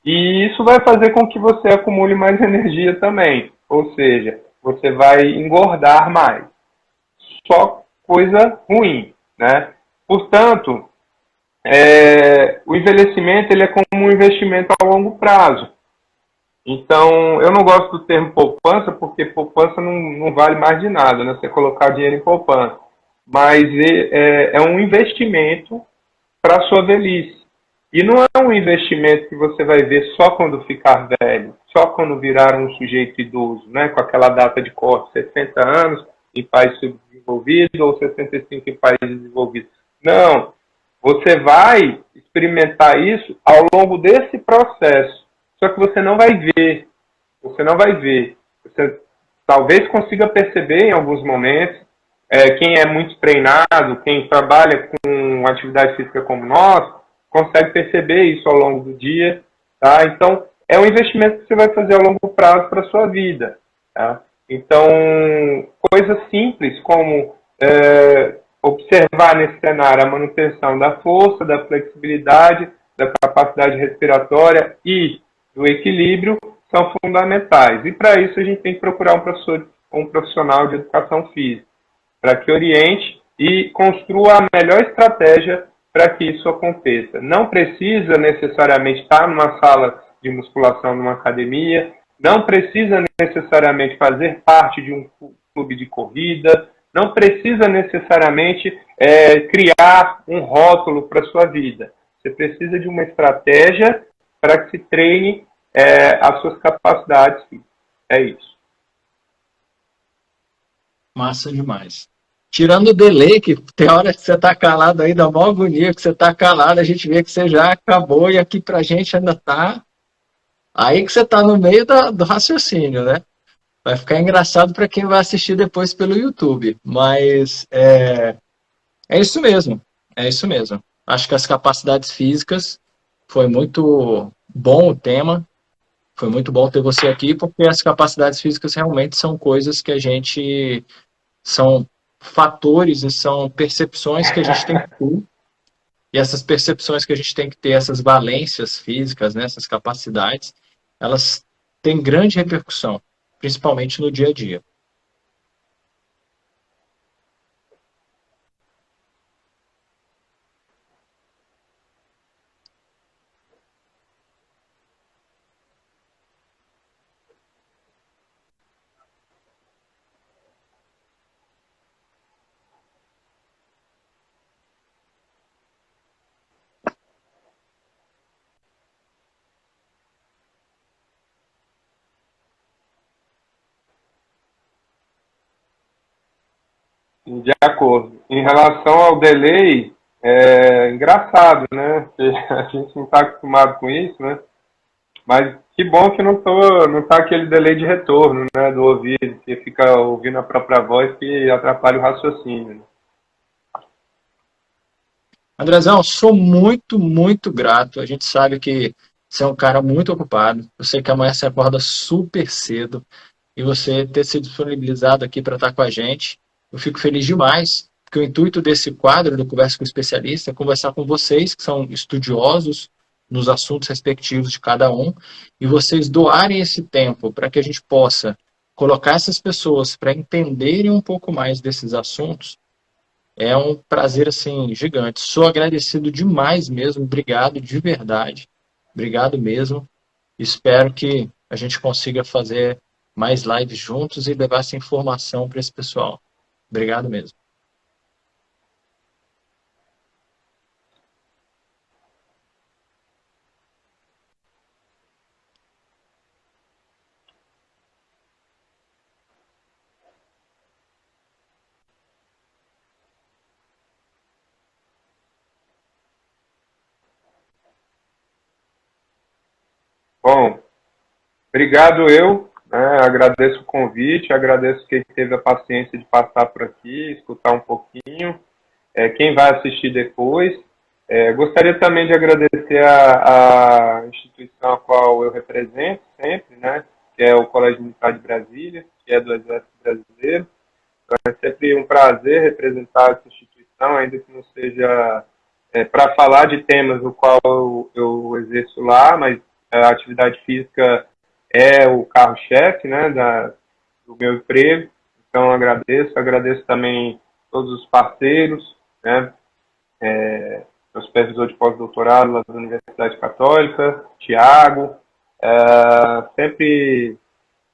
B: E isso vai fazer com que você acumule mais energia também. Ou seja, você vai engordar mais. Só coisa ruim, né? Portanto, o envelhecimento ele é como um investimento a longo prazo. Então, eu não gosto do termo poupança, porque poupança não vale mais de nada, né? Você colocar dinheiro em poupança. Mas é um investimento para a sua velhice. E não é um investimento que você vai ver só quando ficar velho, só quando virar um sujeito idoso, né? Com aquela data de corte, 60 anos em país subdesenvolvido ou 65 em país desenvolvido. Não, você vai experimentar isso ao longo desse processo. Só que você não vai ver. Você não vai ver. Você talvez consiga perceber em alguns momentos. Quem é muito treinado, quem trabalha com atividade física como nós, consegue perceber isso ao longo do dia. Tá? Então, é um investimento que você vai fazer a longo prazo para a sua vida. Tá? Então, coisas simples como observar nesse cenário a manutenção da força, da flexibilidade, da capacidade respiratória e do equilíbrio são fundamentais. E para isso a gente tem que procurar um profissional de educação física, para que oriente e construa a melhor estratégia para que isso aconteça. Não precisa necessariamente estar numa sala de musculação, numa academia, não precisa necessariamente fazer parte de um clube de corrida, não precisa necessariamente criar um rótulo para a sua vida. Você precisa de uma estratégia para que se treine as suas capacidades. É isso.
A: Massa demais. Tirando o delay, que tem hora que você está calado aí, dá maior agonia que você está calado, a gente vê que você já acabou e aqui pra gente ainda tá. Aí que você está no meio do raciocínio, né? Vai ficar engraçado para quem vai assistir depois pelo YouTube. Mas é isso mesmo. É isso mesmo. Acho que as capacidades físicas foi muito bom o tema. Foi muito bom ter você aqui, porque as capacidades físicas realmente são coisas que a gente. São fatores e são percepções que a gente tem que ter. E essas percepções que a gente tem que ter, essas valências físicas, né, essas capacidades, elas têm grande repercussão, principalmente no dia a dia.
B: De acordo. Em relação ao delay, é engraçado, né? Porque a gente não está acostumado com isso, né? Mas que bom que não tá aquele delay de retorno, né, do ouvido, que fica ouvindo a própria voz que atrapalha o raciocínio.
A: Andrezão, sou muito, muito grato. A gente sabe que você é um cara muito ocupado. Eu sei que amanhã você acorda super cedo e você ter se disponibilizado aqui para estar com a gente. Eu fico feliz demais, porque o intuito desse quadro do Conversa com o Especialista é conversar com vocês, que são estudiosos nos assuntos respectivos de cada um, e vocês doarem esse tempo para que a gente possa colocar essas pessoas para entenderem um pouco mais desses assuntos. É um prazer, assim, gigante. Sou agradecido demais mesmo. Obrigado de verdade. Obrigado mesmo. Espero que a gente consiga fazer mais lives juntos e levar essa informação para esse pessoal. Obrigado mesmo.
B: Bom, obrigado né, agradeço o convite, agradeço quem teve a paciência de passar por aqui, escutar um pouquinho, quem vai assistir depois. Gostaria também de agradecer a instituição a qual eu represento sempre, né, que é o Colégio Militar de Brasília, que é do Exército Brasileiro. Então, é sempre um prazer representar essa instituição, ainda que não seja para falar de temas no qual eu exerço lá, mas a atividade física é o carro-chefe, né, do meu emprego. Então, agradeço também todos os parceiros, né, meu supervisor de pós-doutorado lá da Universidade Católica, Tiago, sempre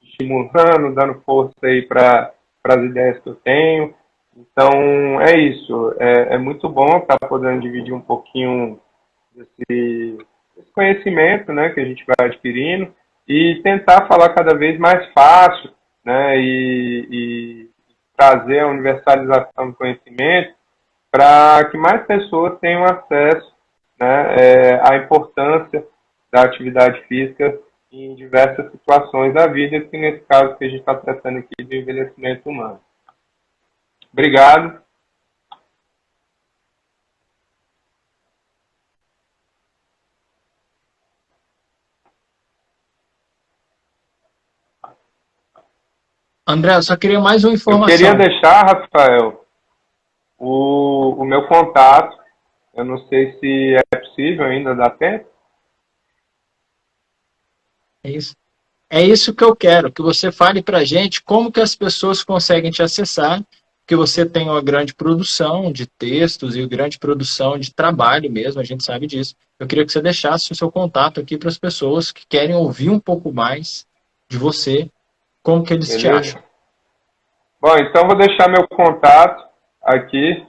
B: estimulando, dando força aí para as ideias que eu tenho. Então, é isso. É muito bom estar podendo dividir um pouquinho desse conhecimento, né, que a gente vai adquirindo e tentar falar cada vez mais fácil, né, e trazer a universalização do conhecimento para que mais pessoas tenham acesso, né, à importância da atividade física em diversas situações da vida, que nesse caso que a gente está tratando aqui do envelhecimento humano. Obrigado.
A: André, eu só queria mais uma
B: Eu queria
A: informação.
B: deixar, Rafael, o meu contato. Eu não sei se é possível ainda, dá tempo.
A: É isso. É isso que eu quero, que você fale para a gente como que as pessoas conseguem te acessar, que você tem uma grande produção de textos e uma grande produção de trabalho mesmo, a gente sabe disso. Eu queria que você deixasse o seu contato aqui para as pessoas que querem ouvir um pouco mais de você, como que eles te acham.
B: Beleza? Bom, então vou deixar meu contato aqui.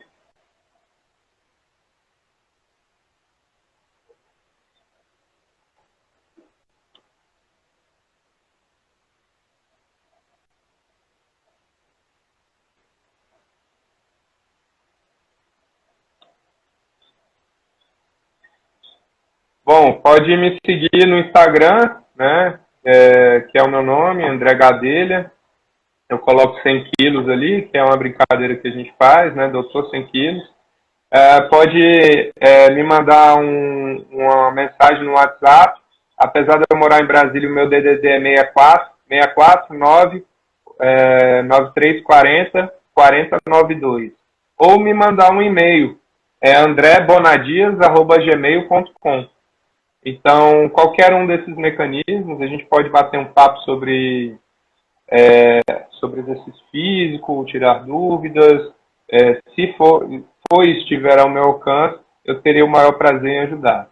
B: Bom, pode me seguir no Instagram, né? Que é o meu nome, André Gadelha. Eu coloco 100 quilos ali, que é uma brincadeira que a gente faz, né? Doutor 100 quilos. Pode me mandar uma mensagem no WhatsApp. Apesar de eu morar em Brasília, o meu DDD é 649 9340 4092. Ou me mandar um e-mail, andrebonadias@gmail.com. Então, qualquer um desses mecanismos, a gente pode bater um papo sobre exercício físico, tirar dúvidas. Se for e estiver ao meu alcance, eu teria o maior prazer em ajudar.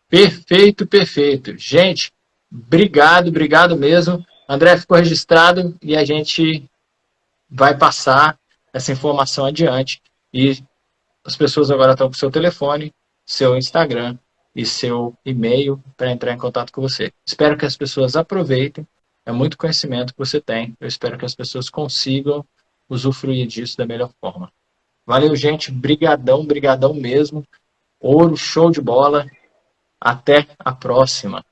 A: Perfeito, perfeito. Gente, obrigado mesmo. André, ficou registrado e a gente vai passar essa informação adiante. E as pessoas agora estão com seu telefone, seu Instagram e seu e-mail para entrar em contato com você. Espero que as pessoas aproveitem. É muito conhecimento que você tem. Eu espero que as pessoas consigam usufruir disso da melhor forma. Valeu, gente. Brigadão, brigadão mesmo. Ouro, show de bola. Até a próxima.